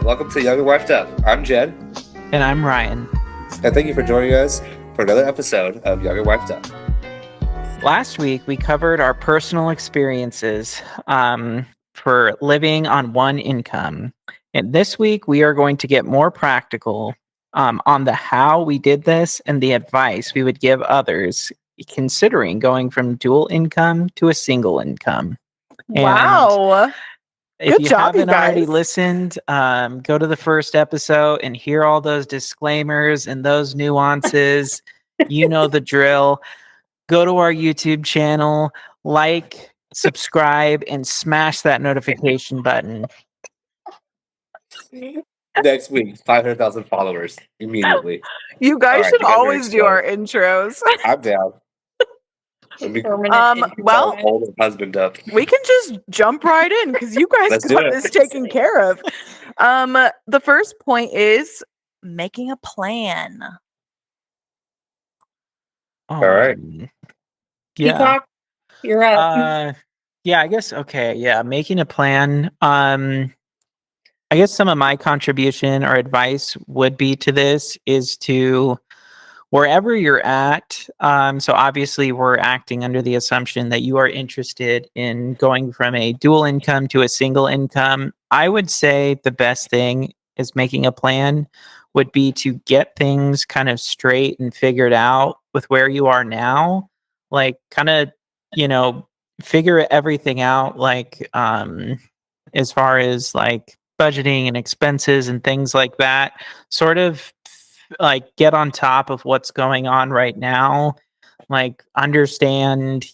welcome to Young and Wifed Up. I'm Jed, And I'm Ryan. and thank you for joining us for another episode of Young and Wifed Up. Last week, we covered our personal experiences for living on one income. And this week, we are going to get more practical on the how we did this and the advice we would give others considering going from dual income to a single income. Wow. If Good you job, you haven't already guys. listened, go to the first episode and hear all those disclaimers and those nuances. You know the drill. Go to our YouTube channel, like, subscribe, and smash that notification button. Next week, 500,000 followers immediately. You guys All right, should you guys are always do our intros. I'm down. Let me Well, hold the husband up. we can just jump right in because you guys Let's do got it. this taken care of. The first point is making a plan. All right. Yeah. Peacock, you're up. Yeah, I guess. Okay. Yeah. Making a plan. I guess some of my contribution or advice would be to this is to wherever you're at. So obviously we're acting under the assumption that you are interested in going from a dual income to a single income. I would say the best thing is making a plan would be to get things kind of straight and figured out with where you are now. Like kind of, figure everything out, like as far as like budgeting and expenses and things like that, sort of like get on top of what's going on right now, like understand,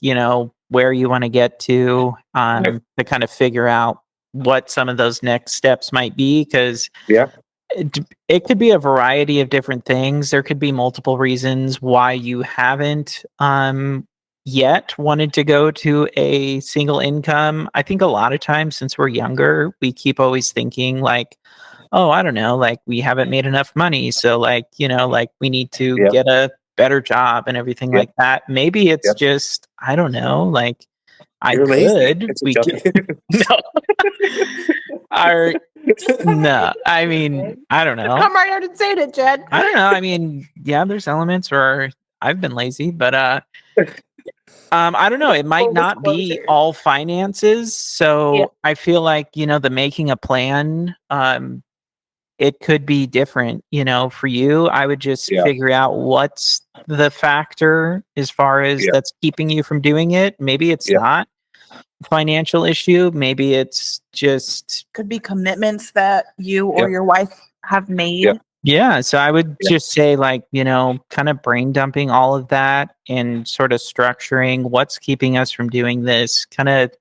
where you want to get to kind of figure out what some of those next steps might be. Because it could be a variety of different things. There could be multiple reasons why you haven't yet wanted to go to a single income. I think a lot of times since we're younger, we keep always thinking like, oh, I don't know, like we haven't made enough money. So like, like we need to get a better job and everything like that. Maybe it's just, I don't know, like You're lazy. we could. No, I mean, I don't know. Come right out and say it, Jed. I don't know. I mean, yeah, there's elements where I've been lazy, but I don't know. It might not be all finances. So I feel like, the making a plan, it could be different, for you. I would just figure out what's the factor as far as that's keeping you from doing it. Maybe it's not a financial issue. Maybe it's just could be commitments that you or your wife have made. Yeah, so I would just say like, kind of brain dumping all of that and sort of structuring what's keeping us from doing this, kind of,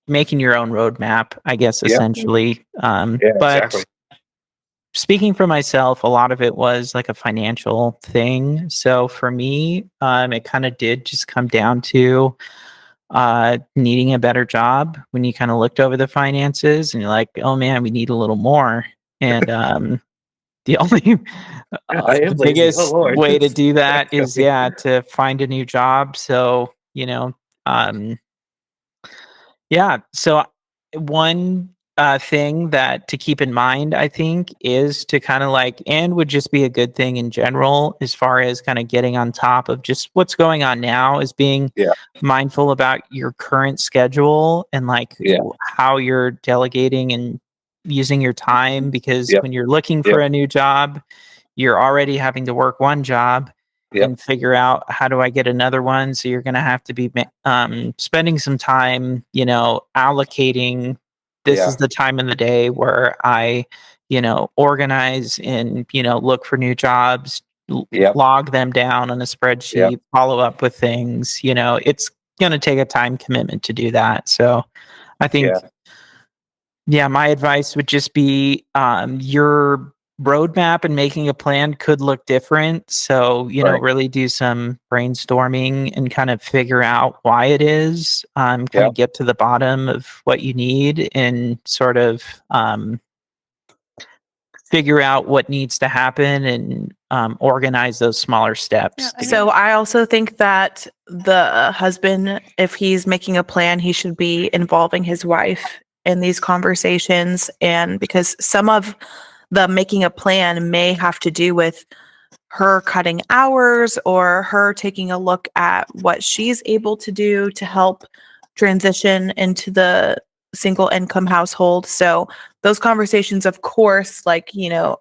making your own roadmap, I guess, essentially. But exactly. Speaking for myself, a lot of it was like a financial thing. So for me, it kind of did just come down to needing a better job when you kind of looked over the finances and you're like, oh man, we need a little more. And the only the biggest way to do that is to find a new job. So so one thing that to keep in mind, I think, is to kind of like, and would just be a good thing in general, as far as kind of getting on top of just what's going on now, is being mindful about your current schedule and like how you're delegating and using your time. Because when you're looking for a new job, you're already having to work one job and figure out how do I get another one. So you're going to have to be spending some time, allocating. This is the time in the day where I, organize and, look for new jobs, log them down on a spreadsheet, follow up with things. It's going to take a time commitment to do that. So I think, my advice would just be your roadmap and making a plan could look different. So, really do some brainstorming and kind of figure out why it is, kind of get to the bottom of what you need and sort of figure out what needs to happen and organize those smaller steps. So I also think that the husband, if he's making a plan, he should be involving his wife in these conversations, and because some of the making a plan may have to do with her cutting hours or her taking a look at what she's able to do to help transition into the single income household. So those conversations, of course, like,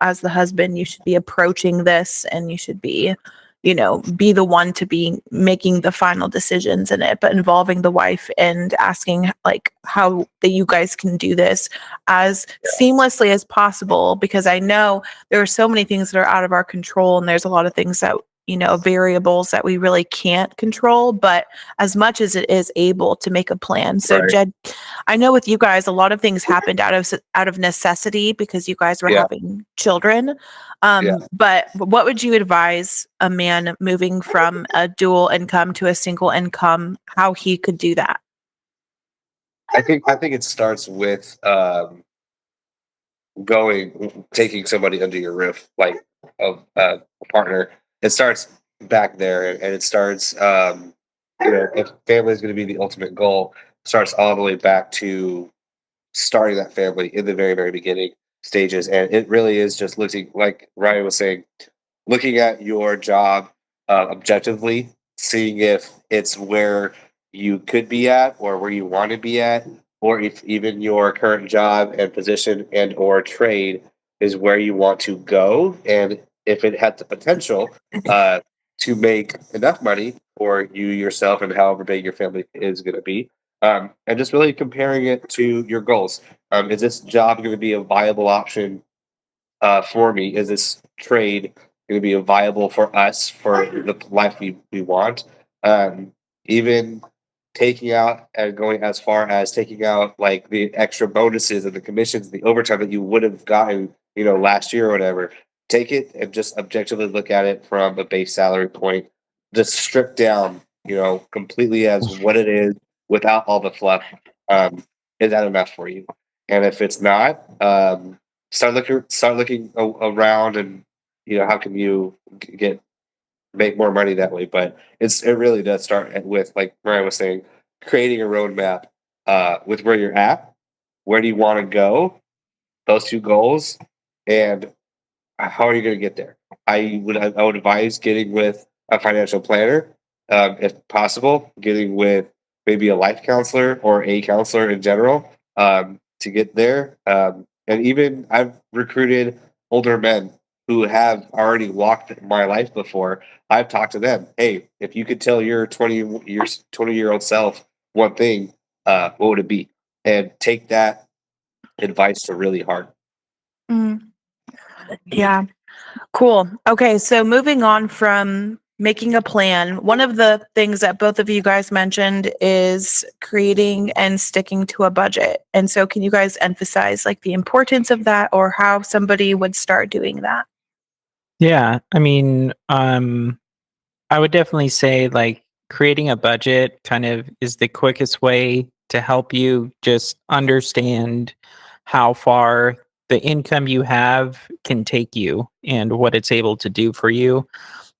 as the husband, you should be approaching this, and you should be, be the one to be making the final decisions in it, but involving the wife and asking like how that you guys can do this as seamlessly as possible, because I know there are so many things that are out of our control, and there's a lot of things that, variables that we really can't control, but as much as it is able to make a plan. So Right. Jed, I know with you guys, a lot of things happened out of necessity because you guys were Yeah. having children. Yeah. But what would you advise a man moving from a dual income to a single income, how he could do that? I think it starts with taking somebody under your roof, like a partner. It starts back there, and it starts if family is going to be the ultimate goal, starts all the way back to starting that family in the very, very beginning stages. And it really is just looking, like Ryan was saying, looking at your job objectively, seeing if it's where you could be at or where you want to be at, or if even your current job and position and or trade is where you want to go, and if it had the potential to make enough money for you yourself and however big your family is going to be, and just really comparing it to your goals. Is this job going to be a viable option for me? Is this trade going to be viable for us for the life we want? Even taking out and going as far as taking out like the extra bonuses and the commissions, the overtime that you would have gotten, last year or whatever. Take it and just objectively look at it from a base salary point. Just strip down, completely as what it is without all the fluff. Is that enough for you? And if it's not, start looking around, and how can you make more money that way. But it really does start with, like Mariah was saying, creating a roadmap with where you're at, where do you want to go, those two goals, and how are you going to get there. I would advise getting with a financial planner, if possible, getting with maybe a life counselor or a counselor in general, to get there. And even I've recruited older men who have already walked my life before. I've talked to them. Hey, if you could tell your 20-year-old self one thing, what would it be? And take that advice to really heart. Yeah. Cool. Okay. So moving on from making a plan, one of the things that both of you guys mentioned is creating and sticking to a budget. And so can you guys emphasize like the importance of that, or how somebody would start doing that? Yeah, I mean, I would definitely say like creating a budget kind of is the quickest way to help you just understand how far the income you have can take you and what it's able to do for you.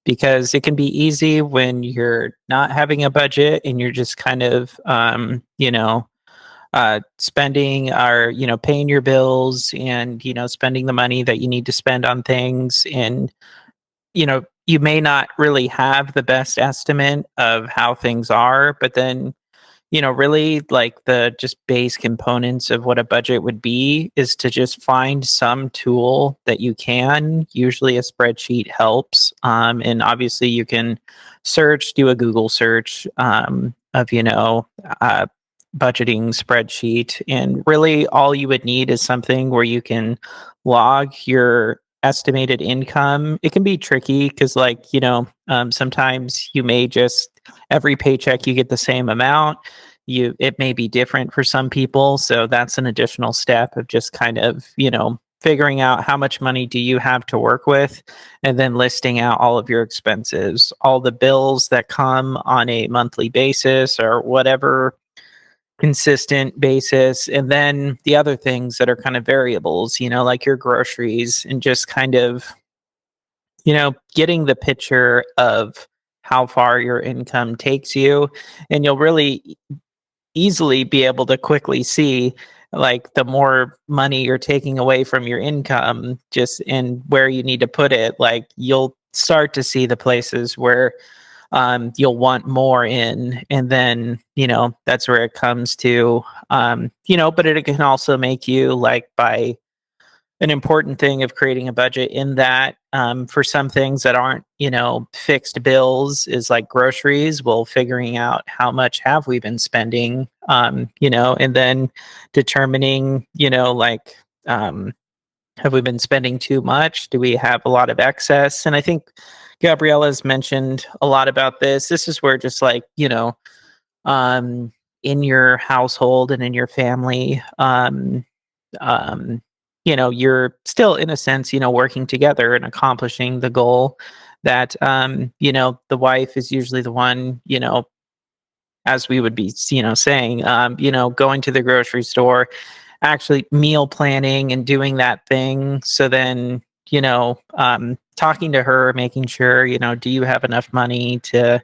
Because it can be easy when you're not having a budget and you're just kind of, spending or, paying your bills and, spending the money that you need to spend on things. And, you may not really have the best estimate of how things are, but then, really like the just base components of what a budget would be is to just find some tool that you can. Usually a spreadsheet helps. And obviously you can do a Google search of, budgeting spreadsheet. And really all you would need is something where you can log your estimated income. It can be tricky because sometimes you may just every paycheck you get the same amount. It may be different for some people, so that's an additional step of just kind of figuring out how much money do you have to work with, and then listing out all of your expenses, all the bills that come on a monthly basis or whatever consistent basis, and then the other things that are kind of variables, like your groceries, and just kind of getting the picture of how far your income takes you. And you'll really easily be able to quickly see like the more money you're taking away from your income, just in where you need to put it, like you'll start to see the places where you'll want more in, and then that's where it comes to but it can also make you like by an important thing of creating a budget in that for some things that aren't fixed bills is like groceries, well, figuring out how much have we been spending and then determining like have we been spending too much, do we have a lot of excess. And I think Gabriella's mentioned a lot about this is where just like in your household and in your family um you're still in a sense working together and accomplishing the goal that the wife is usually the one as we would be saying going to the grocery store, actually meal planning and doing that thing. So then talking to her, making sure do you have enough money to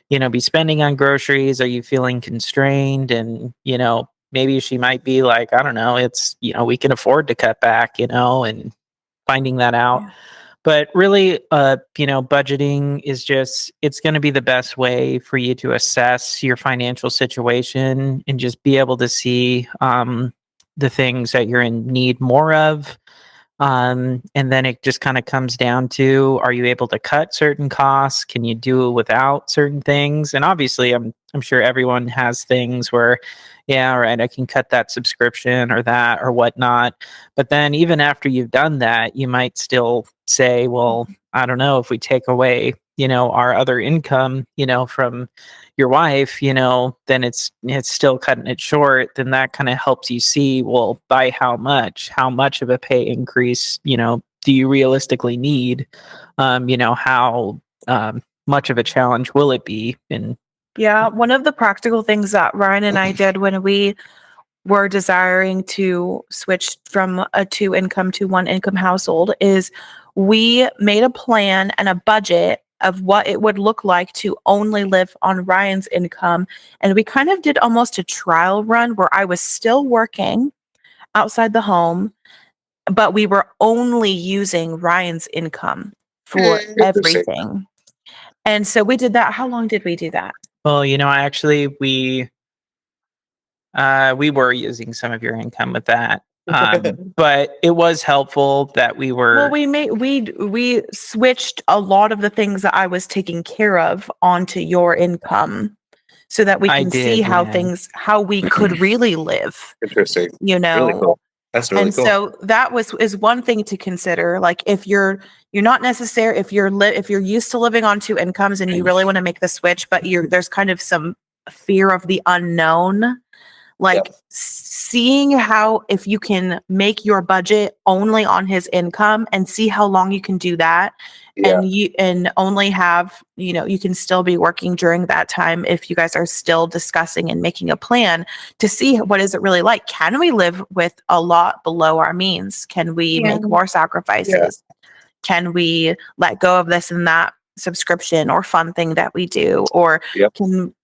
be spending on groceries? Are you feeling constrained? And maybe she might be like, I don't know, it's we can afford to cut back, and finding that out. Yeah. But really budgeting is just, it's going to be the best way for you to assess your financial situation and just be able to see the things that you're in need more of. And then it just kind of comes down to, are you able to cut certain costs? Can you do it without certain things? And obviously I'm sure everyone has things where, yeah, all right, I can cut that subscription or that or whatnot. But then even after you've done that, you might still say, well, I don't know, if we take away, our other income, from your wife, then it's still cutting it short. Then that kind of helps you see, well, by how much of a pay increase, do you realistically need? How much of a challenge will it be? And Yeah, one of the practical things that Ryan and I did when we were desiring to switch from a 2-income to 1-income household is we made a plan and a budget of what it would look like to only live on Ryan's income. And we kind of did almost a trial run where I was still working outside the home, but we were only using Ryan's income for Interesting. everything. And so we did that. How long did we do that? well, we were using some of your income with that. But it was helpful that we were. Well, we switched a lot of the things that I was taking care of onto your income so that we I can did, see yeah. how we could really live, Interesting. Really cool. That's really and cool. so that is one thing to consider. Like if you're not necessary, if you're used to living on 2 incomes and you really want to make the switch, but there's kind of some fear of the unknown, like seeing how, if you can make your budget only on his income and see how long you can do that. Yeah. And only have, you can still be working during that time if you guys are still discussing and making a plan to see what is it really like. Can we live with a lot below our means? Can we Yeah. make more sacrifices? Can we let go of this and that subscription or fun thing that we do? Or Yep.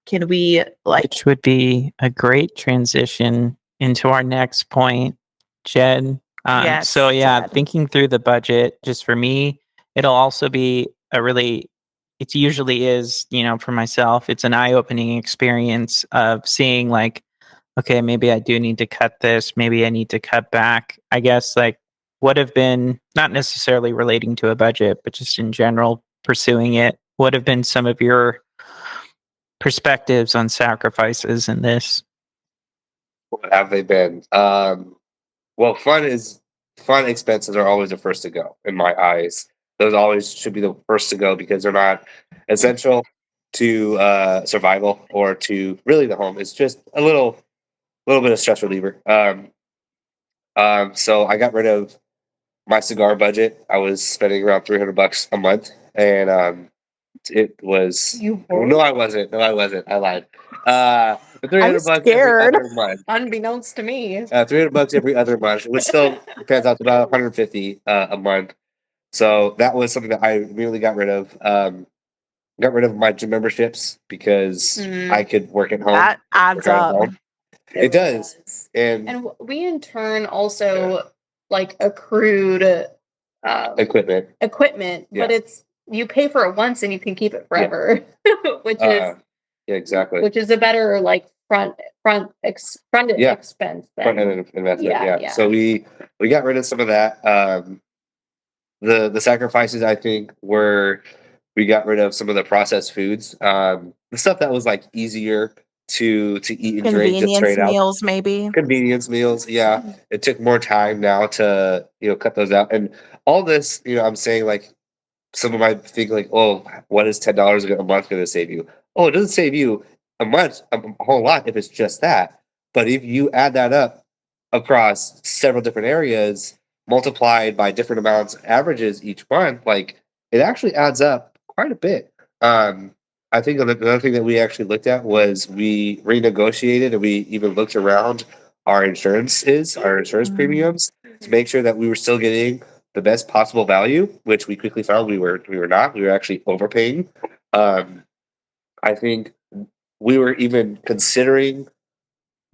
can we like, Which would be a great transition into our next point, Jed. Yes, So yeah, Jed. thinking through the budget, just for me, it'll also be it usually is, for myself, it's an eye-opening experience of seeing like, okay, maybe I do need to cut this, maybe I need to cut back. I guess like would have been, not necessarily relating to a budget, but just in general pursuing it, would have been some of your perspectives on sacrifices in this. What have they been? Well, fun expenses are always the first to go in my eyes. Those always should be the first to go because they're not essential to survival or to really the home. It's just a little bit of stress reliever. So I got rid of my cigar budget. I was spending around $300 a month, and it was. You No, I wasn't. I lied. But $300 every scared. other month. Unbeknownst to me. $300 every other month, which still pans out to about 150 a month. So that was something that I immediately got rid of. Got rid of my gym memberships because I could work at home. That adds work out at up. home. It does. And And we in turn also like accrued equipment. equipment, but Yeah. it's you pay for it once and you can keep it forever, which is Yeah, exactly. which is a better like front Yeah. expense Front than end investment. Yeah, Yeah. yeah. So we got rid of some of that. The sacrifices I think were we got rid of some of the processed foods. The stuff that was like easier to eat and drink just Convenience straight out. meals, maybe. Convenience meals, yeah. It took more time now to cut those out, and all this. I'm saying like someone might think like, oh, what is $10 a month going to save you? Oh, it doesn't save you a month a whole lot if it's just that. But if you add that up across several different areas, multiplied by different amounts, averages each month, like it actually adds up quite a bit. I think another thing that we actually looked at was we renegotiated and we even looked around our insurance premiums to make sure that we were still getting the best possible value, which we quickly found we were not. We were actually overpaying. I think we were even considering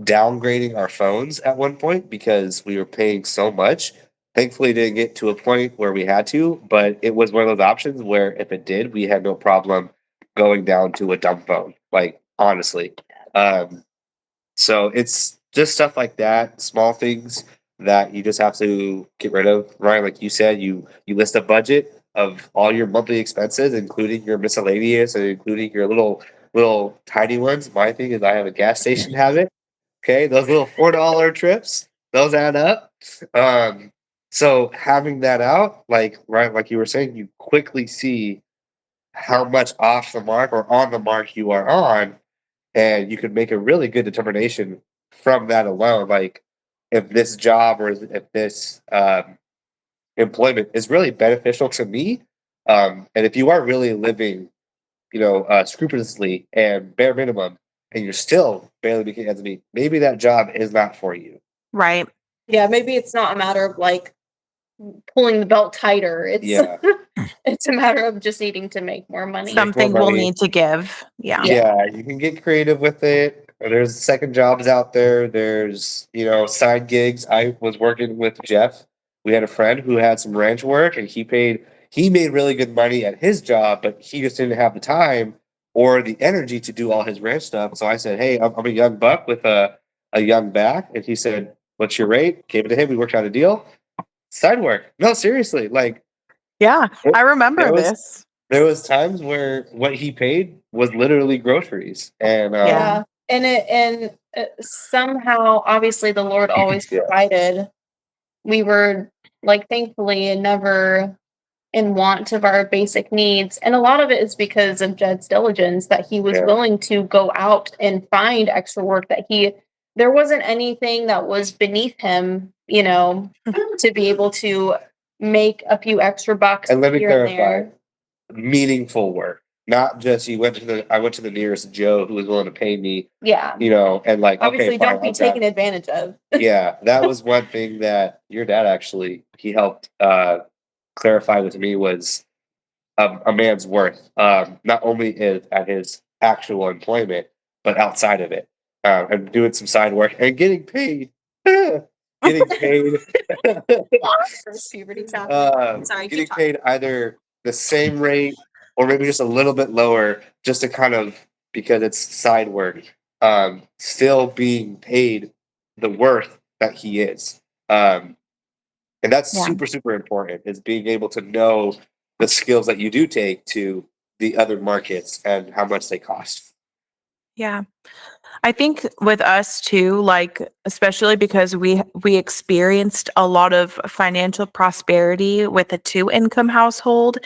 downgrading our phones at one point because we were paying so much. Thankfully, it didn't get to a point where we had to, but it was one of those options where if it did, we had no problem going down to a dumb phone. Like honestly, so it's just stuff like that, small things that you just have to get rid of. Ryan, like you said, you list a budget of all your monthly expenses, including your miscellaneous and including your little tiny ones. My thing is I have a gas station habit. Okay, those little $4 trips, those add up. So having that out, like Ryan, like you were saying, you quickly see how much off the mark or on the mark you are on, and you could make a really good determination from that alone. Like if this job or if this employment is really beneficial to me, and if you are really living, scrupulously and bare minimum, and you're still barely making ends meet, maybe that job is not for you. Right. Yeah, maybe it's not a matter of like pulling the belt tighter. It's Yeah. it's a matter of just needing to make more money. Something we'll money. need to give. Yeah. Yeah, you can get creative with it. There's second jobs out there. There's, side gigs. I was working with Jeff. We had a friend who had some ranch work and he made really good money at his job, but he just didn't have the time or the energy to do all his ranch stuff. So I said, hey, I'm a young buck with a young back. And he said, what's your rate? Gave it to him. We worked out a deal. Side work. No, seriously. Like, Yeah. I remember There was- this. there was times where what he paid was literally groceries. And Yeah, and somehow, obviously, the Lord always Yeah. provided. We were like, thankfully, never in want of our basic needs, and a lot of it is because of Jed's diligence that he was Yeah. willing to go out and find extra work. There wasn't anything that was beneath him, to be able to make a few extra bucks And let me here and clarify, there. meaningful work, not just I went to the nearest Joe who was willing to pay me, Yeah, and like, obviously, okay, fine, don't be I'll grab taken advantage of. Yeah, that was one thing that your dad actually he helped clarify with me was a man's worth, not only is at his actual employment, but outside of it, and doing some side work and getting paid. Getting paid. Puberty sound. Sorry, keep Getting talking. paid either the same rate or maybe just a little bit lower, just to kind of because it's side work. Still being paid the worth that he is. And that's Yeah. super, super important is being able to know the skills that you do take to the other markets and how much they cost. Yeah. I think with us too, like especially because we experienced a lot of financial prosperity with a 2-income household,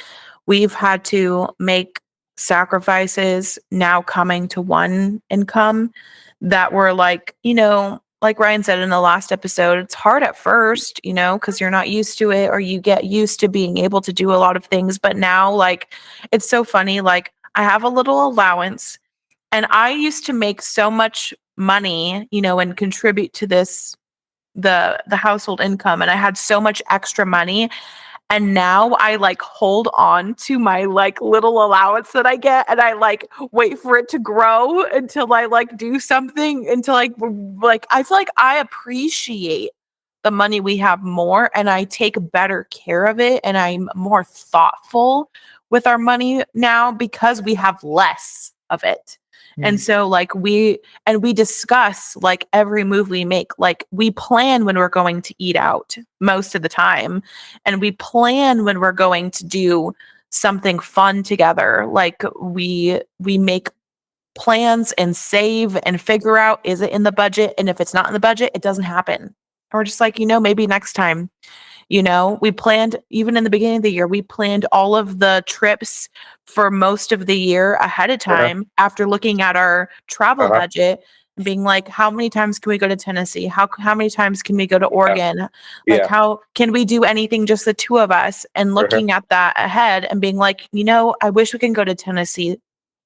we've had to make sacrifices now coming to 1 income that were like, like Ryan said in the last episode, it's hard at first, because you're not used to it or you get used to being able to do a lot of things. But now, like, it's so funny. Like, I have a little allowance. And I used to make so much money, and contribute to the household income. And I had so much extra money. And now I like hold on to my like little allowance that I get, and I like wait for it to grow until I like do something until like I feel like I appreciate the money we have more, and I take better care of it, and I'm more thoughtful with our money now because we have less of it. And so like we discuss like every move we make. Like we plan when we're going to eat out most of the time, and we plan when we're going to do something fun together. Like we make plans and save and figure out, is it in the budget? And if it's not in the budget, it doesn't happen. And we're just like, maybe next time. We planned, even in the beginning of the year, we planned all of the trips for most of the year ahead of time after looking at our travel budget and being like, how many times can we go to Tennessee? How many times can we go to Oregon? Like, how can we do anything just the two of us? And looking at that ahead and being like, I wish we can go to Tennessee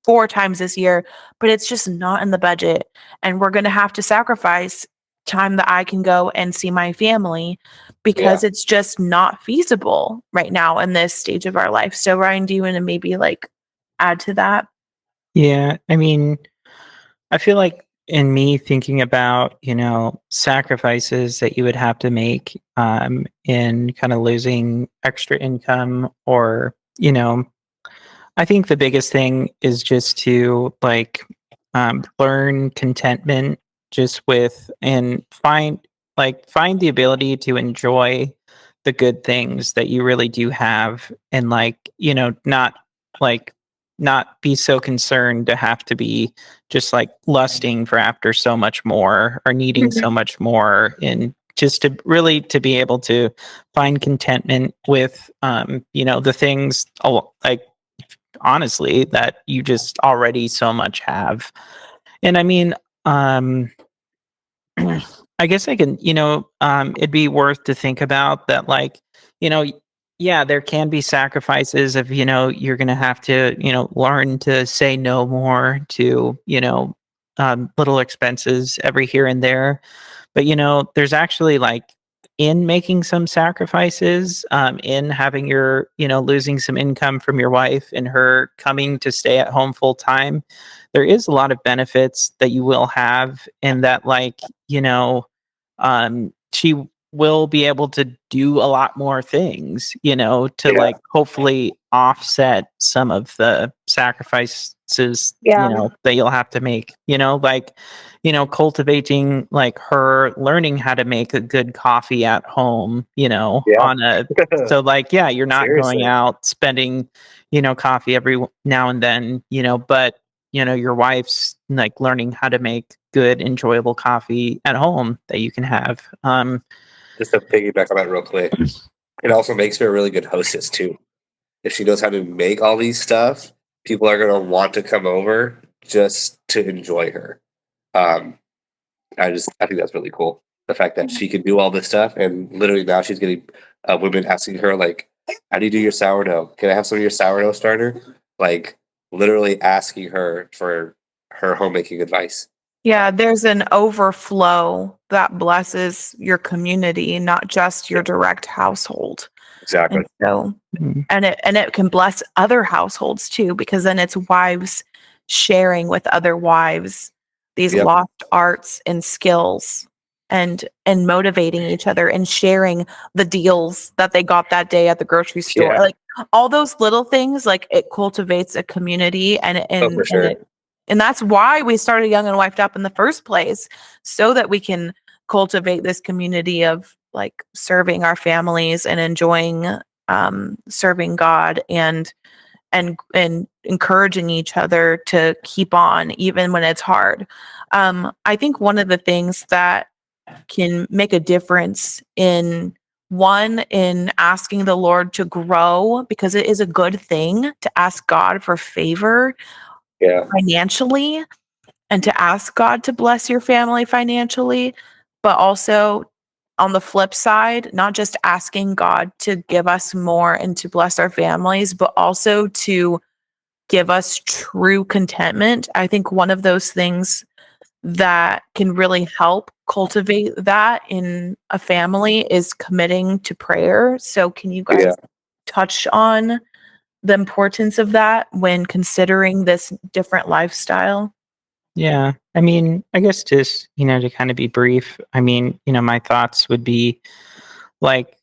4 times this year, but it's just not in the budget. And we're going to have to sacrifice time that I can go and see my family because it's just not feasible right now in this stage of our life. So Ryan, do you want to maybe like add to that? Yeah, I mean, I feel like in me thinking about, sacrifices that you would have to make in kind of losing extra income or, I think the biggest thing is just to like learn contentment just with and find the ability to enjoy the good things that you really do have and not be so concerned to have to be just like lusting for after so much more or needing so much more, and just to be able to find contentment with the things like honestly that you just already so much have. And I mean, I guess I can, it'd be worth to think about that, like, there can be sacrifices of, you're going to have to, learn to say no more to, little expenses every here and there. But, there's actually like in making some sacrifices, in having your, losing some income from your wife and her coming to stay at home full time, there is a lot of benefits that you will have in that, like, she will be able to do a lot more things, to like hopefully offset some of the sacrifices, that you'll have to make, cultivating like her learning how to make a good coffee at home, so like, you're not Seriously. going out spending, coffee every now and then, but your wife's like learning how to make good, enjoyable coffee at home that you can have. Just to piggyback on that real quick, it also makes her a really good hostess too. If she knows how to make all these stuff, people are gonna want to come over just to enjoy her. I think that's really cool. The fact that she can do all this stuff, and literally now she's getting women asking her like, "How do you do your sourdough? Can I have some of your sourdough starter?" Like literally asking her for her homemaking advice. Yeah, there's an overflow that blesses your community, not just your direct household. Exactly. And so, and it can bless other households too, because then it's wives sharing with other wives these lost arts and skills, and motivating each other and sharing the deals that they got that day at the grocery store. Yeah. Like all those little things, like it cultivates a community, For sure. and that's why we started Young and Wifed Up in the first place, so that we can cultivate this community of like serving our families and enjoying serving God and encouraging each other to keep on even when it's hard. I think one of the things that can make a difference in asking the Lord to grow, because it is a good thing to ask God for favor financially and to ask God to bless your family financially, but also on the flip side, not just asking God to give us more and to bless our families, but also to give us true contentment. I think one of those things that can really help cultivate that in a family is committing to prayer. So can you guys touch on the importance of that when considering this different lifestyle? Yeah. I mean, I guess just, to kind of be brief, I mean, my thoughts would be like,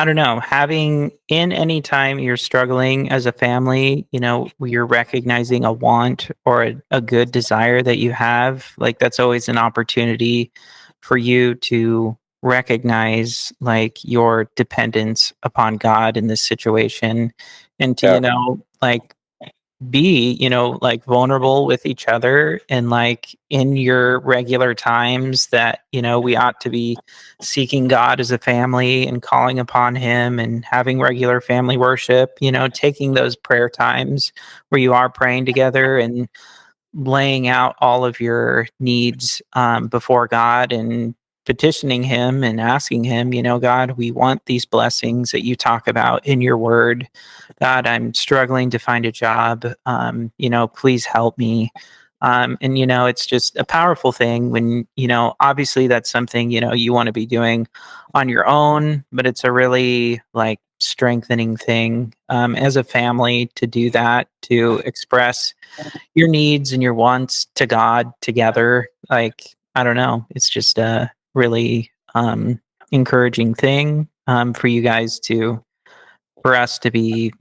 I don't know, having in any time you're struggling as a family, you're recognizing a want or a good desire that you have, like that's always an opportunity for you to recognize like your dependence upon God in this situation and to, Yeah. like be like vulnerable with each other and like in your regular times that we ought to be seeking God as a family and calling upon him and having regular family worship, taking those prayer times where you are praying together and laying out all of your needs before God and petitioning him and asking him, God, we want these blessings that you talk about in your word. God, I'm struggling to find a job. Please help me. And it's just a powerful thing when, obviously that's something, you want to be doing on your own, but it's a really like strengthening thing as a family to do that, to express your needs and your wants to God together. Like, I don't know. It's just a really encouraging thing for you guys for us to be,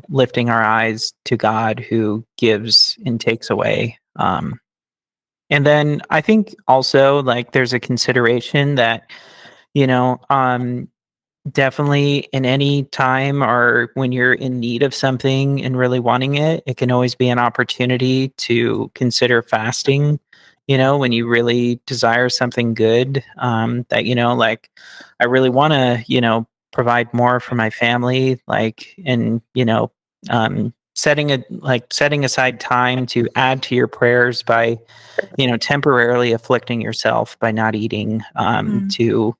lifting our eyes to God who gives and takes away. And then I think also like there's a consideration that, you know, um, definitely in any time or when you're in need of something and really wanting it, it can always be an opportunity to consider fasting. When you really desire something good, that, like I really want to, provide more for my family, like, and, setting aside time to add to your prayers by temporarily afflicting yourself by not eating, to,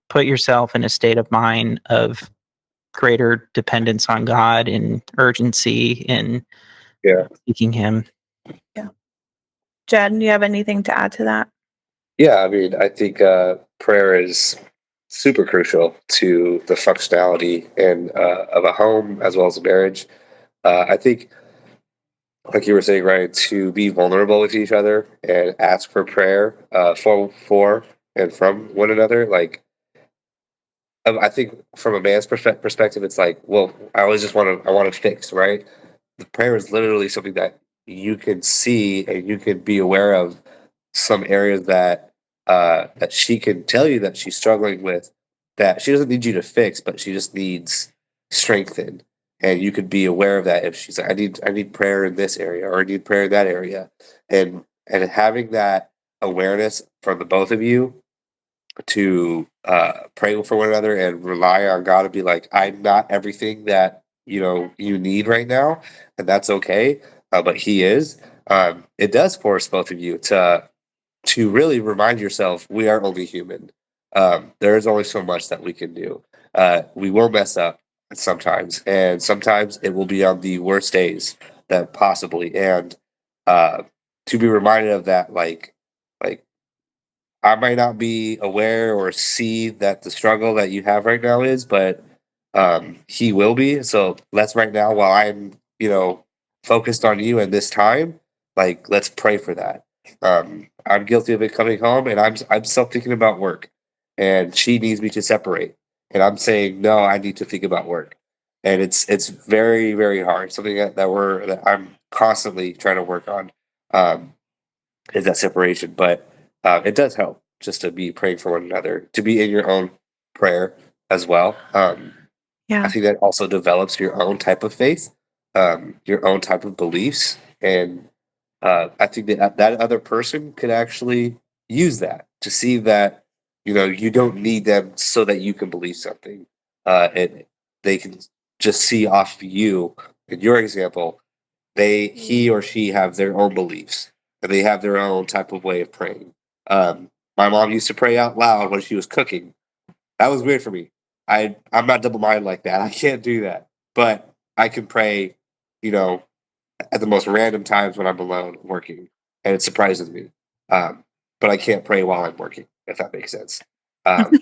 put yourself in a state of mind of greater dependence on God and urgency in Yeah. seeking Him. Jen, do you have anything to add to that? Yeah, I mean, I think prayer is super crucial to the functionality and of a home as well as a marriage. I think, like you were saying, right, to be vulnerable with each other and ask for prayer for and from one another. Like, I think from a man's perspective, it's like, well, I want to fix, right? The prayer is literally something that you can see and you can be aware of some areas that she can tell you that she's struggling with, that she doesn't need you to fix, but she just needs strengthened. And you could be aware of that if she's like, I need prayer in this area or I need prayer in that area. And having that awareness from the both of you to pray for one another and rely on God and be like, I'm not everything that you need right now, and that's okay. But He is. It does force both of you to really remind yourself we are only human. There is only so much that we can do. We will mess up sometimes, and sometimes it will be on the worst days that possibly. And to be reminded of that, like I might not be aware or see that the struggle that you have right now is, but he will be. So let's right now, while I'm, focused on you in this time, like let's pray for that. I'm guilty of it coming home, and I'm still thinking about work, and she needs me to separate, and I'm saying no, I need to think about work, and it's very very hard. Something that I'm constantly trying to work on. Um, is that separation. But it does help just to be praying for one another, to be in your own prayer as well. I Yeah. think that also develops your own type of faith, your own type of beliefs. And I think that other person could actually use that to see that, you don't need them so that you can believe something. And they can just see off of you, in your example, he or she have their own beliefs and they have their own type of way of praying. My mom used to pray out loud when she was cooking. That was weird for me. I'm not double minded like that. I can't do that. But I can pray, you know, at the most random times when I'm alone working, and it surprises me. But I can't pray while I'm working, if that makes sense. Um,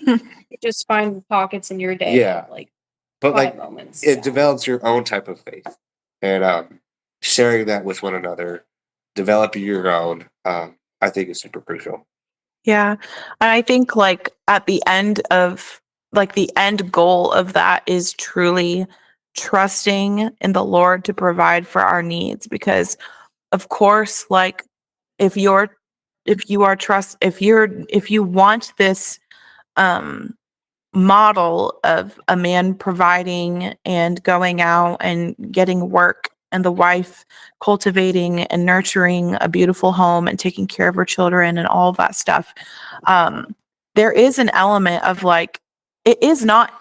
Just find pockets in your day. Yeah. Like but quiet like moments. it yeah. develops your own type of faith, and sharing that with one another, developing your own, I think is super crucial. Yeah. And I think like at the end of like the end goal of that is truly trusting in the Lord to provide for our needs because of course like if you want this um model of a man providing and going out and getting work and the wife cultivating and nurturing a beautiful home and taking care of her children and all of that stuff. There is an element of like, it is not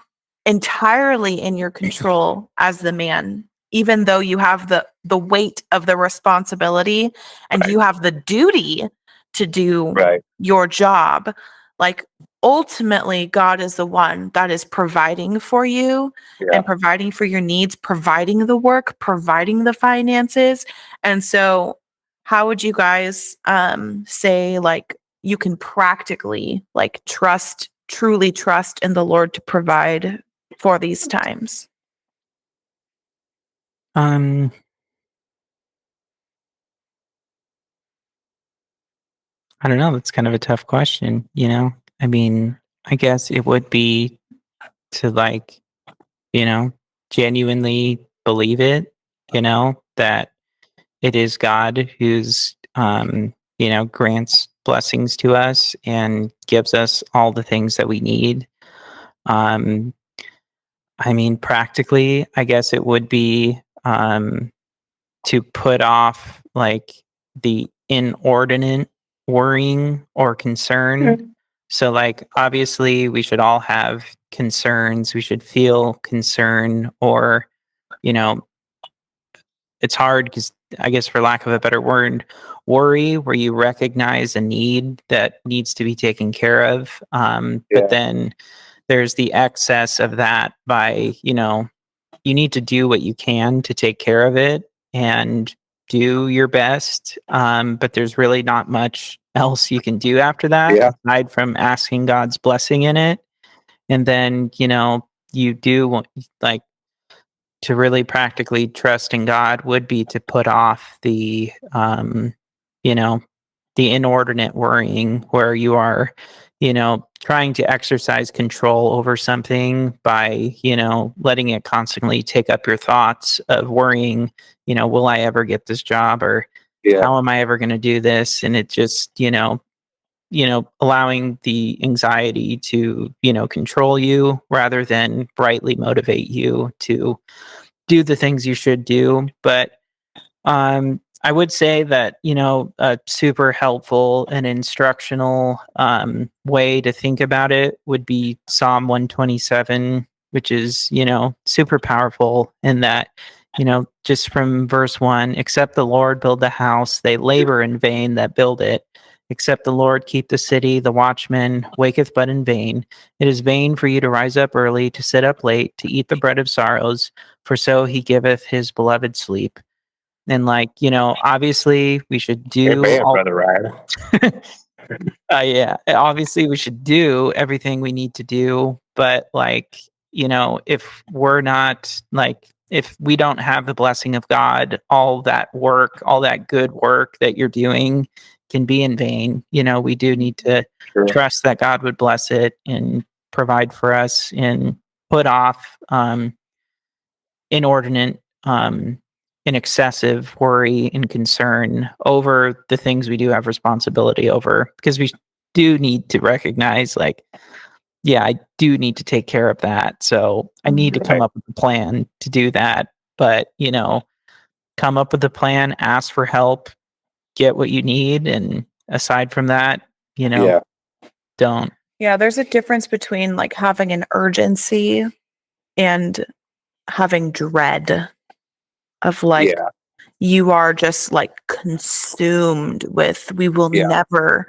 entirely in your control as the man, even though you have the weight of the responsibility and Right. you have the duty to do Right. your job. Like ultimately God is the one that is providing for you Yeah. and providing for your needs, providing the work, providing the finances. And so how would you guys say like you can practically like truly trust in the Lord to provide for these times? I don't know. That's kind of a tough question, you know? I mean, I guess it would be to like, you know, genuinely believe it, you know, that it is God who's, you know, grants blessings to us and gives us all the things that we need. Um, I mean, practically, I guess it would be to put off like the inordinate worrying or concern. So, like, obviously, we should all have concerns. We should feel concern, or, you know, it's hard because I guess, for lack of a better word, worry, where you recognize a need that needs to be taken care of. Yeah. But then there's the excess of that by, you know, you need to do what you can to take care of it and do your best. But there's really not much else you can do after that Yeah. aside from asking God's blessing in it. And then, you know, you do want, like, to really practically trust in God would be to put off the, you know, the inordinate worrying where you are, you know, trying to exercise control over something by, you know, letting it constantly take up your thoughts of worrying, you know, will I ever get this job, or Yeah. how am I ever going to do this? And it just, you know, allowing the anxiety to, you know, control you rather than brightly motivate you to do the things you should do. But I would say that, you know, a super helpful and instructional way to think about it would be Psalm 127, which is, you know, super powerful in that, you know, just from verse 1, except the Lord build the house, they labor in vain that build it. Except the Lord keep the city, the watchman waketh but in vain. It is vain for you to rise up early, to sit up late, to eat the bread of sorrows, for so he giveth his beloved sleep. And, like, you know, obviously we should do Amen, all, Brother Ryan. yeah, obviously we should do everything we need to do, but, like, you know, if we're not, like, if we don't have the blessing of God, all that work, all that good work that you're doing can be in vain. You know, we do need to Sure. trust that God would bless it and provide for us and put off inordinate and excessive worry and concern over the things we do have responsibility over, because we do need to recognize, like, yeah, I do need to take care of that, so I need to come Right. up with a plan to do that. But, you know, come up with a plan, ask for help, get what you need, and aside from that, you know, Yeah. don't. Yeah, there's a difference between like having an urgency and having dread of like Yeah. you are just like consumed with we will Yeah. never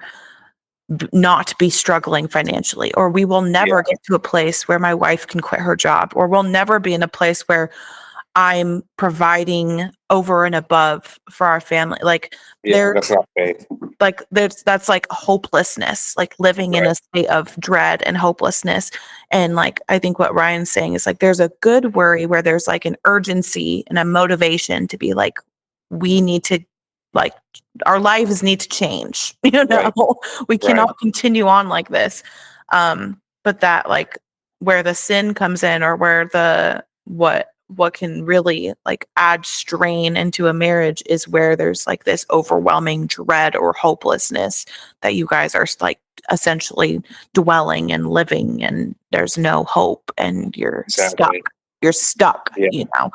not be struggling financially, or we will never get to a place where my wife can quit her job, or we'll never be in a place where I'm providing over and above for our family. Like Yeah, there, that's not faith. like that's like hopelessness, like living in Right. a state of dread and hopelessness. And like I think what Ryan's saying is like there's a good worry where there's like an urgency and a motivation to be like, we need to, like, our lives need to change. You know, we cannot continue on like this. But that, like, where the sin comes in, or where the what can really like add strain into a marriage, is where there's like this overwhelming dread or hopelessness that you guys are like essentially dwelling and living, and there's no hope, and you're Exactly. stuck, Yeah. you know.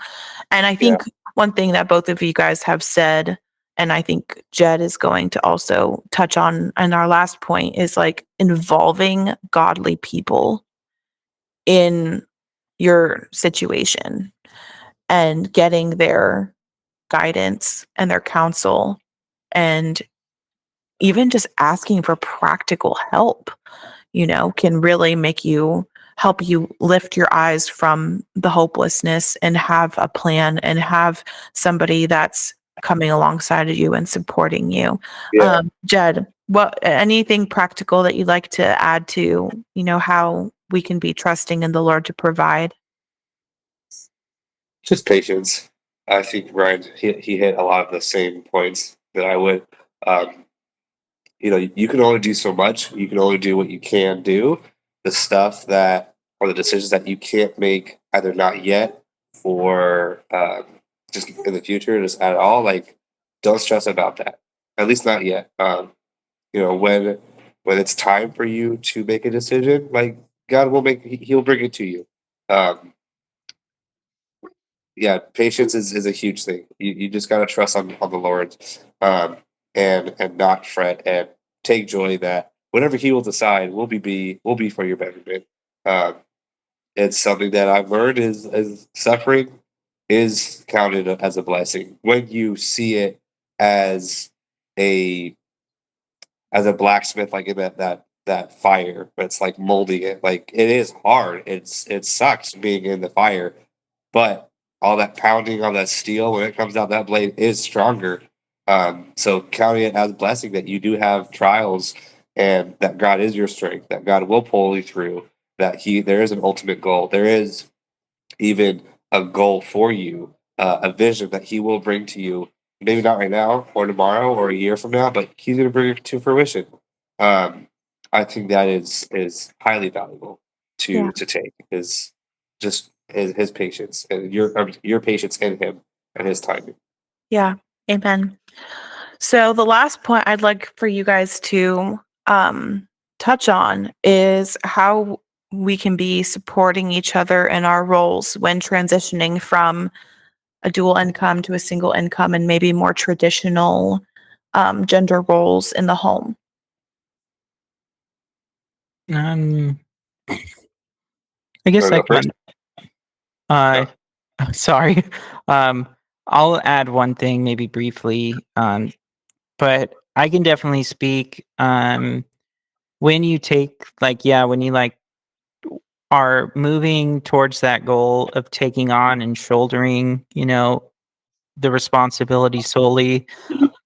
And I think one thing that both of you guys have said, and I think Jed is going to also touch on in our last point, is like involving godly people in your situation and getting their guidance and their counsel, and even just asking for practical help, you know, can really help you lift your eyes from the hopelessness and have a plan and have somebody that's coming alongside of you and supporting you. Yeah. Jed, anything practical that you'd like to add to, you know, how we can be trusting in the Lord to provide? Just patience. I think Ryan he hit a lot of the same points that I would. Um, you can only do so much. You can only do what you can do. The stuff that, or the decisions that you can't make, either not yet or just in the future, just at all. Like, don't stress about that. At least not yet. When it's time for you to make a decision, like God will He'll bring it to you. Um, yeah, patience is a huge thing. You just gotta trust on the Lord, and not fret, and take joy that whatever He will decide will be for your betterment. Um, it's something that I've learned is suffering is counted as a blessing when you see it as a a blacksmith, like in that fire, but it's like molding it. Like, it is hard. It sucks being in the fire, but all that pounding on that steel when it comes out, that blade is stronger. So counting it as a blessing that you do have trials, and that God is your strength, that God will pull you through, that there is an ultimate goal. There is even a goal for you, a vision that He will bring to you. Maybe not right now, or tomorrow, or a year from now, but He's going to bring it to fruition. I think that is highly valuable to take, is just his patience, and your patience in Him and His timing. Yeah. Amen. So the last point I'd like for you guys to touch on is how we can be supporting each other in our roles when transitioning from a dual income to a single income, and maybe more traditional gender roles in the home. I guess Wanna I go first? can. Sorry. I'll add one thing, maybe briefly. But I can definitely speak. When you take, when you are moving towards that goal of taking on and shouldering, the responsibility solely,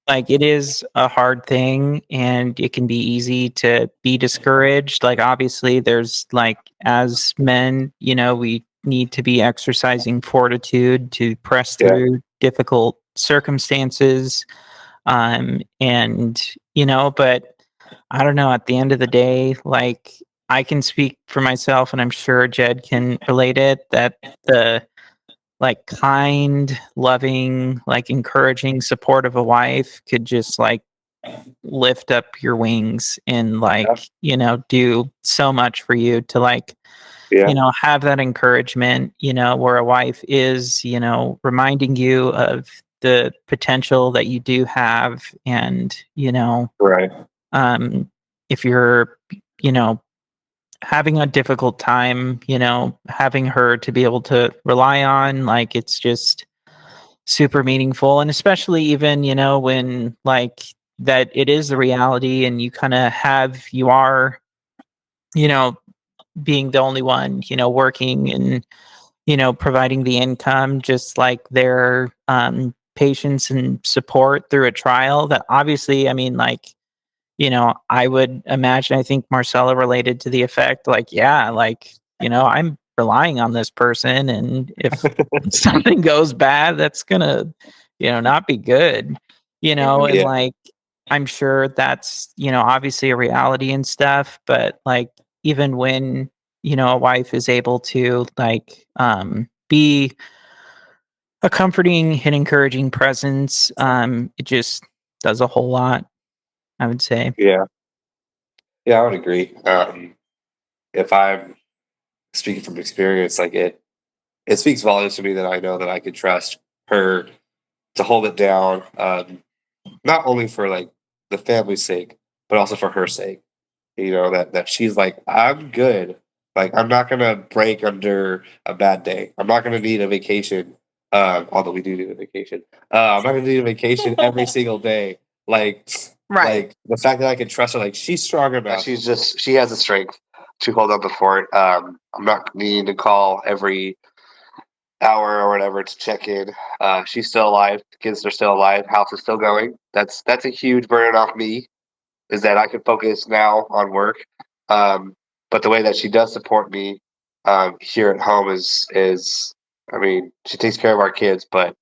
like, it is a hard thing, and it can be easy to be discouraged. Like, obviously there's, like, as men, we need to be exercising fortitude to press Yeah. through difficult circumstances. But I don't know, at the end of the day, like, I can speak for myself, and I'm sure Jed can relate it, that the kind, loving, encouraging support of a wife could just lift up your wings and do so much for you to Yeah. have that encouragement, where a wife is, reminding you of the potential that you do have. And, Right. if you're, having a difficult time, having her to be able to rely on, it's just super meaningful. And especially even, when that it is the reality, and you kind of you are, being the only one, working and providing the income, just like their patience and support through a trial. That obviously, I mean, like, I would imagine, I think Marcella related to the effect, like, yeah, like, I'm relying on this person. And if something goes bad, that's gonna, not be good, and Yeah. like, I'm sure that's, obviously a reality and stuff, but like, even when, a wife is able to like, be a comforting and encouraging presence, it just does a whole lot, I would say. Yeah. Yeah, I would agree. If I'm speaking from experience, like it speaks volumes to me that I know that I could trust her to hold it down, not only for like the family's sake, but also for her sake. That she's like, I'm good. Like I'm not gonna break under a bad day. I'm not gonna need a vacation. Although we do need a vacation. I'm not gonna need a vacation every single day. Like, Right. like the fact that I can trust her, like she's strong enough. She has the strength to hold up the fort. I'm not needing to call every hour or whatever to check in. She's still alive. The kids are still alive. House is still going. That's a huge burden off me. Is that I can focus now on work. But the way that she does support me here at home is I mean she takes care of our kids, but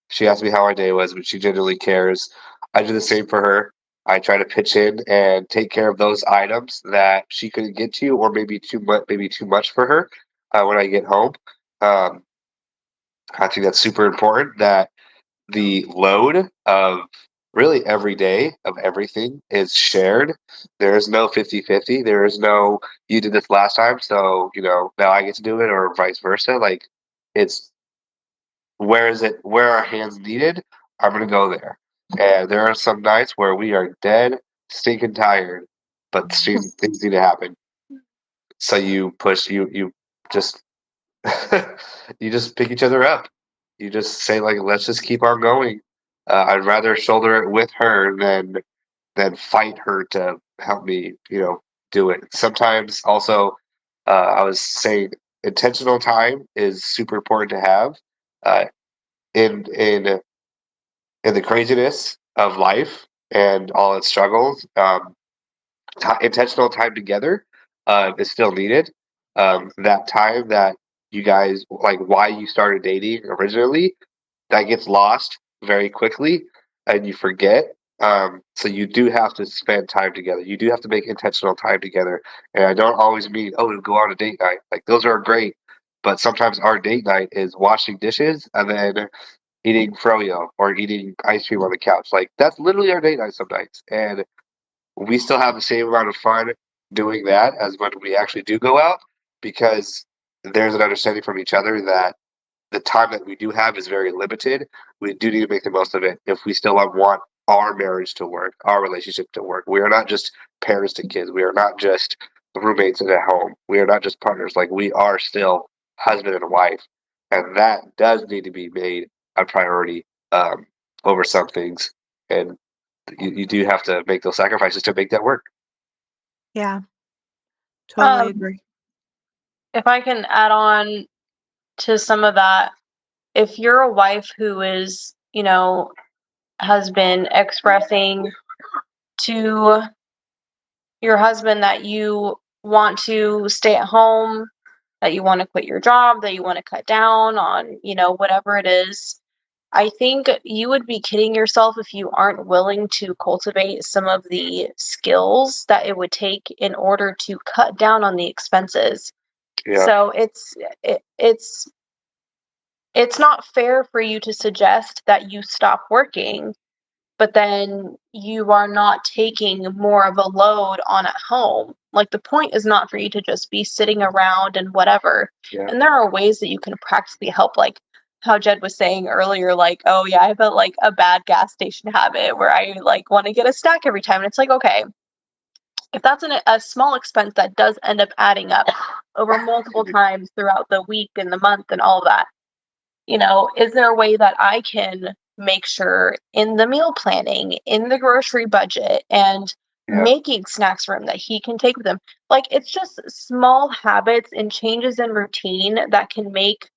she asked me how my day was, but she genuinely cares. I do the same for her. I try to pitch in and take care of those items that she couldn't get to, or maybe too much for her when I get home. Um, I think that's super important that the load of really every day of everything is shared. There is no 50-50. There is no, you did this last time, so, now I get to do it, or vice versa. Like, it's where our hands needed, I'm going to go there. And there are some nights where we are dead, stinking tired, but things need to happen. So you just, you just pick each other up. You just say like, let's just keep on going. I'd rather shoulder it with her than fight her to help me, do it. Sometimes also, I was saying intentional time is super important to have uh, in in the craziness of life and all its struggles. Intentional time together is still needed. That time that you guys like, why you started dating originally, that gets lost very quickly and you forget. So you do have to spend time together. You do have to make intentional time together. And I don't always mean, oh, to go on a date night. Like those are great. But sometimes our date night is washing dishes and then eating froyo or eating ice cream on the couch. Like that's literally our date night some nights. And we still have the same amount of fun doing that as when we actually do go out because there's an understanding from each other that the time that we do have is very limited. We do need to make the most of it if we still want our marriage to work, our relationship to work. We are not just parents to kids. We are not just roommates at home. We are not just partners. Like we are still husband and wife. And that does need to be made a priority over some things. And you do have to make those sacrifices to make that work. Yeah. Totally Um, agree. If I can add on to some of that, if you're a wife who is, has been expressing to your husband that you want to stay at home, that you want to quit your job, that you want to cut down on, whatever it is, I think you would be kidding yourself if you aren't willing to cultivate some of the skills that it would take in order to cut down on the expenses. Yeah. So it's not fair for you to suggest that you stop working, but then you are not taking more of a load on at home. Like the point is not for you to just be sitting around and whatever. Yeah. And there are ways that you can practically help, like how Jed was saying earlier, like, oh yeah, I have a bad gas station habit where I like want to get a snack every time. And it's like, okay, if that's a small expense that does end up adding up over multiple times throughout the week and the month and all of that, is there a way that I can make sure in the meal planning, in the grocery budget, and making snacks for him that he can take with him. Like, it's just small habits and changes in routine that can make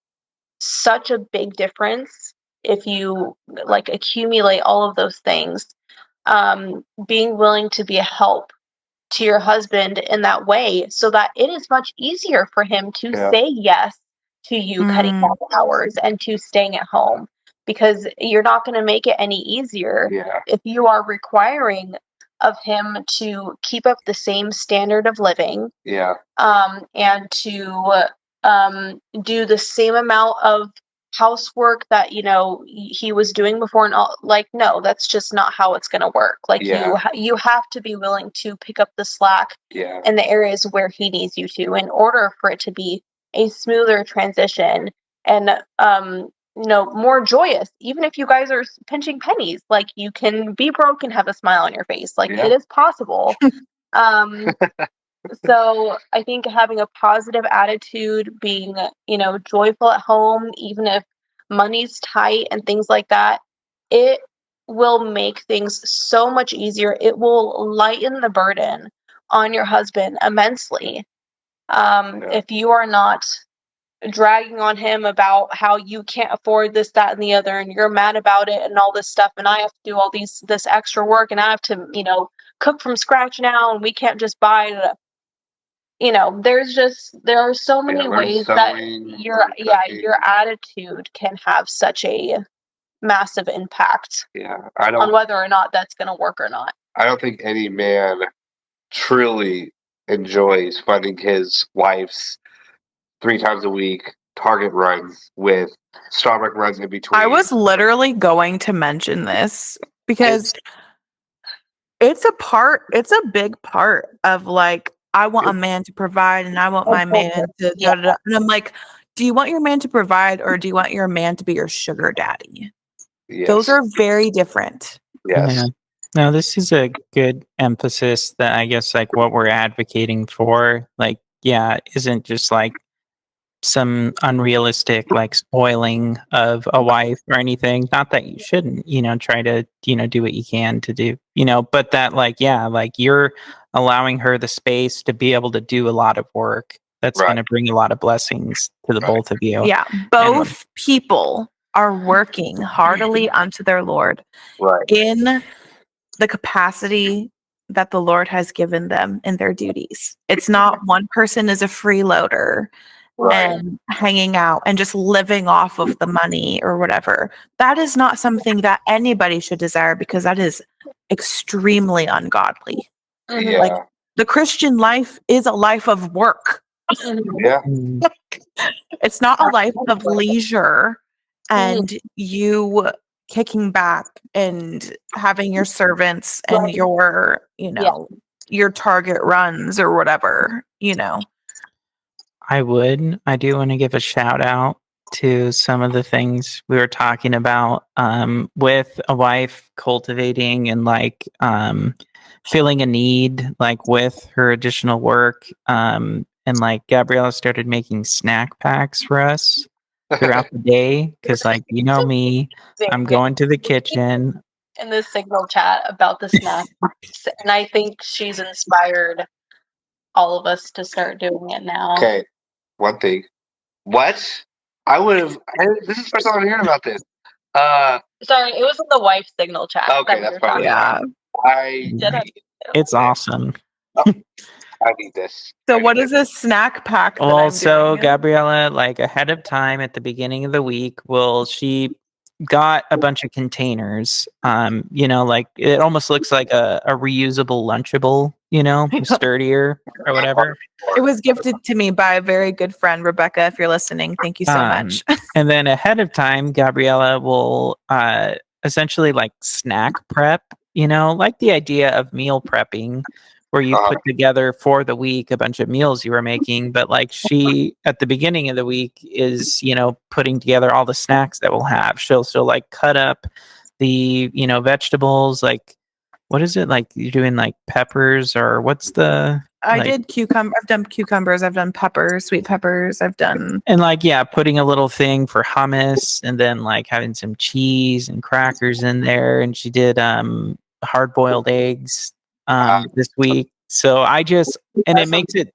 such a big difference if you like accumulate all of those things. Being willing to be a help to your husband in that way so that it is much easier for him to say yes to you cutting back hours and to staying at home, because you're not going to make it any easier if you are requiring of him to keep up the same standard of living and to do the same amount of housework that he was doing before, and all. Like, no, that's just not how it's going to work. Like, you have to be willing to pick up the slack in the areas where he needs you to, in order for it to be a smoother transition and more joyous. Even if you guys are pinching pennies, like, you can be broke and have a smile on your face. Like, it is possible. So I think having a positive attitude, being, joyful at home, even if money's tight and things like that, it will make things so much easier. It will lighten the burden on your husband immensely. If you are not dragging on him about how you can't afford this, that, and the other, and you're mad about it and all this stuff, and I have to do all this extra work, and I have to, cook from scratch now, and we can't just buy it. There are so many ways that your attitude can have such a massive impact on whether or not that's going to work or not. I don't think any man truly enjoys funding his wife's 3 times a week Target runs with Starbucks runs in between. I was literally going to mention this because it's a big part of, like, I want a man to provide and I want my man to da, da, da. And I'm like, do you want your man to provide, or do you want your man to be your sugar daddy? Yes. Those are very different. Yes. Yeah. No, this is a good emphasis that I guess, like, what we're advocating for, like, isn't just like some unrealistic, like, spoiling of a wife or anything. Not that you shouldn't, try to, do what you can to do, but that, like, like, you're allowing her the space to be able to do a lot of work that's going to bring a lot of blessings to the both of you. Yeah. Both people are working heartily unto their Lord in the capacity that the Lord has given them in their duties. It's not one person is a freeloader and hanging out and just living off of the money or whatever. That is not something that anybody should desire, because that is extremely ungodly. Yeah. Like, the Christian life is a life of work. Yeah. It's not a life of leisure and you kicking back and having your servants and your, your Target runs or whatever, I do want to give a shout out to some of the things we were talking about with a wife cultivating and, like, filling a need, like, with her additional work. And, like, Gabriella started making snack packs for us throughout the day, because, like, me, I'm going to the kitchen. In the Signal chat about the snacks, and I think she's inspired all of us to start doing it now. Okay, one thing. What? This is the first time I'm hearing about this. Sorry, it was in the wife Signal chat. Okay, that's probably It's awesome. I need this. So what is a snack pack? Well, so Gabriella, like, ahead of time at the beginning of the week, she got a bunch of containers. Like, it almost looks like a reusable Lunchable, sturdier or whatever. It was gifted to me by a very good friend, Rebecca. If you're listening, thank you so much. And then ahead of time, Gabriella will essentially, like, snack prep, like the idea of meal prepping, where you put together for the week a bunch of meals you were making. But, like, she, at the beginning of the week, is, putting together all the snacks that we'll have. She'll like, cut up the, vegetables, like, what is it? Like, you're doing, like, peppers, or what's the... I did cucumber. I've done cucumbers. I've done peppers, sweet peppers. I've done... And, like, putting a little thing for hummus, and then, like, having some cheese and crackers in there. And she did hard-boiled eggs this week. So it makes it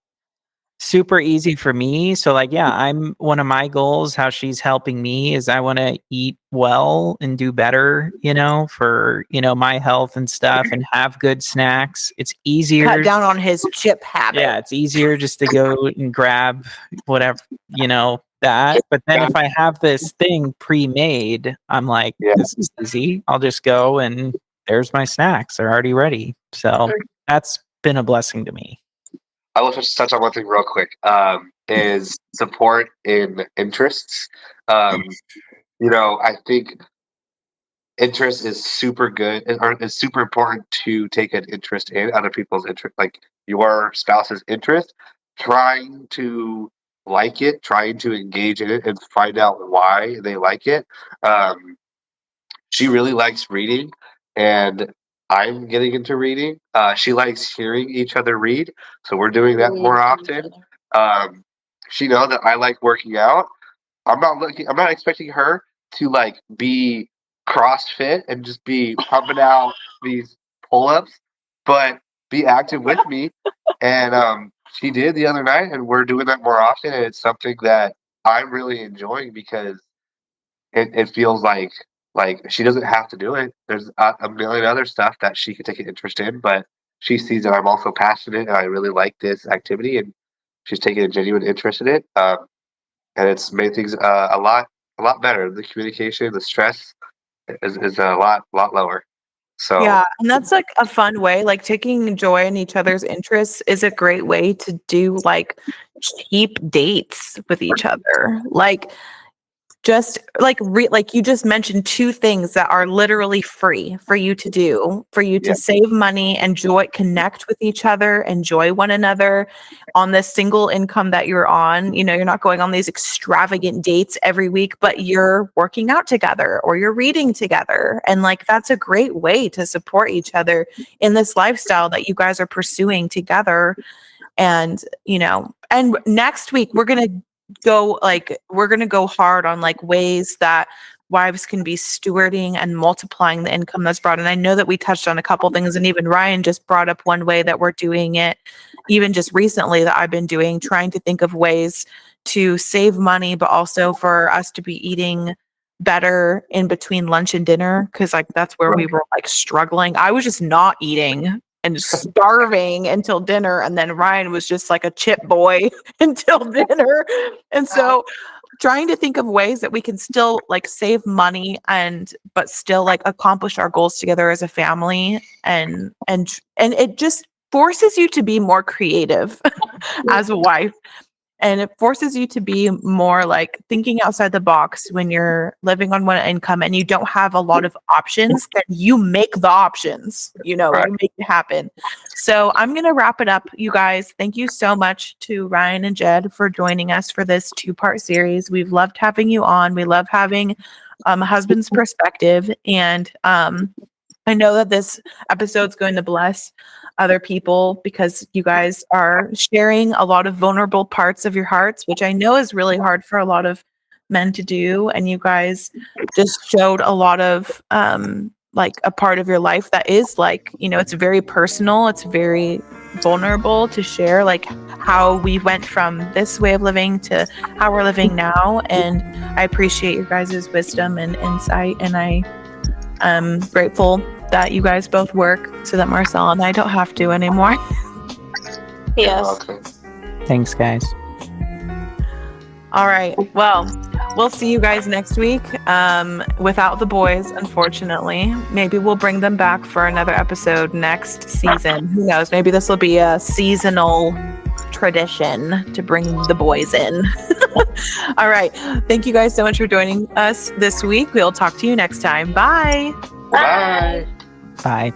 super easy for me. So like, yeah, I'm one of my goals, how she's helping me is I want to eat well and do better, for, my health and stuff and have good snacks. It's easier. Cut down on his chip habit. Yeah, it's easier just to go and grab whatever, that. But then if I have this thing pre-made, I'm like, this is easy. I'll just go and there's my snacks. They're already ready. So that's been a blessing to me. I will just touch on one thing real quick. Is support in interests. I think interest is super good or is super important to take an interest in other people's interest, like your spouse's interest, trying to like it, trying to engage in it and find out why they like it. She really likes reading and I'm getting into reading. She likes hearing each other read. So we're doing that more often. She knows that I like working out. I'm not expecting her to like be CrossFit and just be pumping out these pull-ups, but be active with me. And she did the other night, and we're doing that more often. And it's something that I'm really enjoying because it feels like she doesn't have to do it. There's a million other stuff that she could take an interest in, but she sees that I'm also passionate and I really like this activity, and she's taking a genuine interest in it. And it's made things a lot better. The communication, the stress is a lot lower. So yeah, and that's like a fun way. Like taking joy in each other's interests is a great way to do like cheap dates with each other. Like just like like you just mentioned two things that are literally free for you to do, for you to save money, enjoy, connect with each other, enjoy one another on this single income that you're on. You're not going on these extravagant dates every week, but you're working out together or you're reading together. And like, that's a great way to support each other in this lifestyle that you guys are pursuing together. And, and next week we're going to go hard on like ways that wives can be stewarding and multiplying the income that's brought. And I know that we touched on a couple things, and even Ryan just brought up one way that we're doing it, even just recently that I've been doing, trying to think of ways to save money, but also for us to be eating better in between lunch and dinner. Cause like, that's where we were like struggling. I was just not eating and starving until dinner. And then Ryan was just like a chip boy until dinner. And so trying to think of ways that we can still like save money but still like accomplish our goals together as a family. And it just forces you to be more creative as a wife. And it forces you to be more like thinking outside the box when you're living on one income and you don't have a lot of options. Then you make the options, you make it happen. So I'm going to wrap it up, you guys. Thank you so much to Ryan and Jed for joining us for this 2-part series. We've loved having you on. We love having a husband's perspective. And I know that this episode's going to bless other people because you guys are sharing a lot of vulnerable parts of your hearts, which I know is really hard for a lot of men to do. And you guys just showed a lot of like a part of your life that is like, it's very personal. It's very vulnerable to share like how we went from this way of living to how we're living now. And I appreciate your guys' wisdom and insight. And I'm grateful that you guys both work so that Marcel and I don't have to anymore. Yes. Thanks, guys. All right. Well, we'll see you guys next week without the boys, unfortunately. Maybe we'll bring them back for another episode next season. Who knows? Maybe this will be a seasonal tradition to bring the boys in. All right. Thank you guys so much for joining us this week. We'll talk to you next time. Bye. bye. Bye.